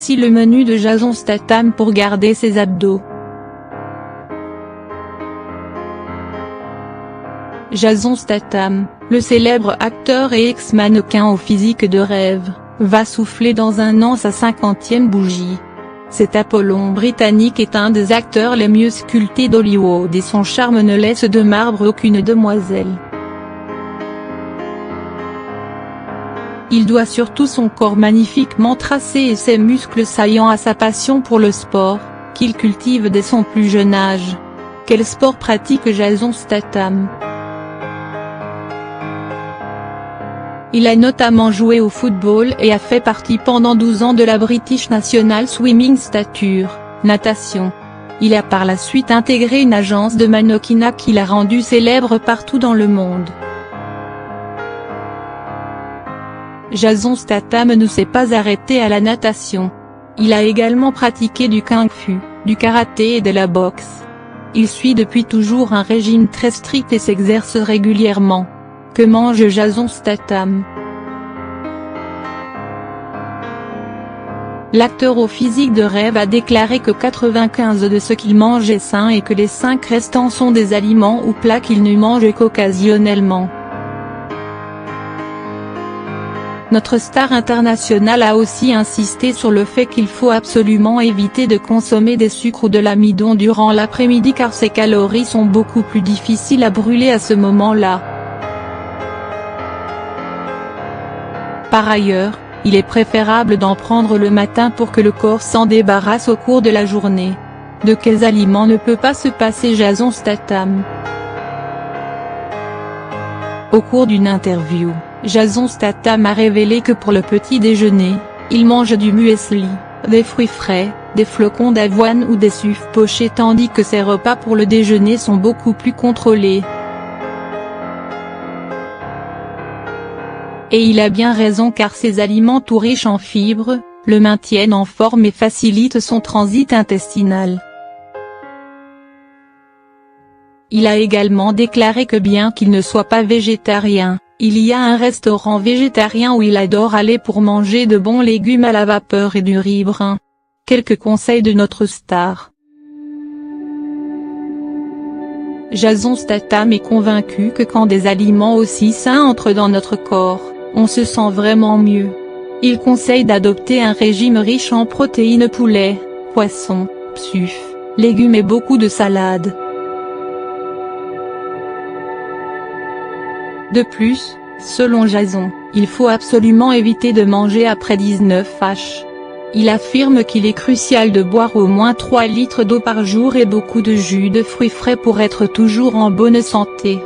Voici le menu de Jason Statham pour garder ses abdos. Jason Statham, le célèbre acteur et ex-mannequin au physique de rêve, va souffler dans un an sa 50e bougie. Cet Apollon britannique est un des acteurs les mieux sculptés d'Hollywood et son charme ne laisse de marbre aucune demoiselle. Il doit surtout son corps magnifiquement tracé et ses muscles saillants à sa passion pour le sport, qu'il cultive dès son plus jeune âge. Quel sport pratique Jason Statham? Il a notamment joué au football et a fait partie pendant 12 ans de la British National Swimming Stature, natation. Il a par la suite intégré une agence de mannequinat qui l'a rendu célèbre partout dans le monde. Jason Statham ne s'est pas arrêté à la natation. Il a également pratiqué du kung-fu, du karaté et de la boxe. Il suit depuis toujours un régime très strict et s'exerce régulièrement. Que mange Jason Statham? L'acteur au physique de rêve a déclaré que 95% de ce qu'il mange est sain et que les 5 restants sont des aliments ou plats qu'il ne mange qu'occasionnellement. Notre star international a aussi insisté sur le fait qu'il faut absolument éviter de consommer des sucres ou de l'amidon durant l'après-midi car ces calories sont beaucoup plus difficiles à brûler à ce moment-là. Par ailleurs, il est préférable d'en prendre le matin pour que le corps s'en débarrasse au cours de la journée. De quels aliments ne peut pas se passer Jason Statham? Au cours d'une interview, Jason Statham a révélé que pour le petit déjeuner, il mange du muesli, des fruits frais, des flocons d'avoine ou des sucres pochés tandis que ses repas pour le déjeuner sont beaucoup plus contrôlés. Et il a bien raison car ces aliments tout riches en fibres, le maintiennent en forme et facilitent son transit intestinal. Il a également déclaré que bien qu'il ne soit pas végétarien, il y a un restaurant végétarien où il adore aller pour manger de bons légumes à la vapeur et du riz brun. Quelques conseils de notre star. Jason Statham est convaincu que quand des aliments aussi sains entrent dans notre corps, on se sent vraiment mieux. Il conseille d'adopter un régime riche en protéines poulet, poisson, psuf, légumes et beaucoup de salades. De plus, selon Jason, il faut absolument éviter de manger après 19h. Il affirme qu'il est crucial de boire au moins 3 litres d'eau par jour et beaucoup de jus de fruits frais pour être toujours en bonne santé.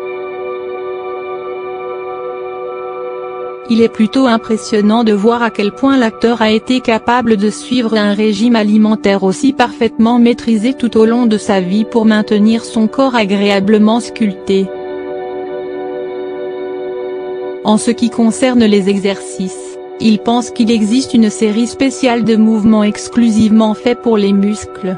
Il est plutôt impressionnant de voir à quel point l'acteur a été capable de suivre un régime alimentaire aussi parfaitement maîtrisé tout au long de sa vie pour maintenir son corps agréablement sculpté. En ce qui concerne les exercices, il pense qu'il existe une série spéciale de mouvements exclusivement faits pour les muscles.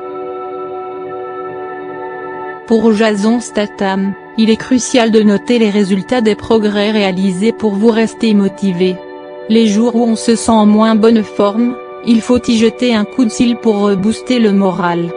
Pour Jason Statham, il est crucial de noter les résultats des progrès réalisés pour vous rester motivé. Les jours où on se sent en moins bonne forme, il faut y jeter un coup de cil pour rebooster le moral.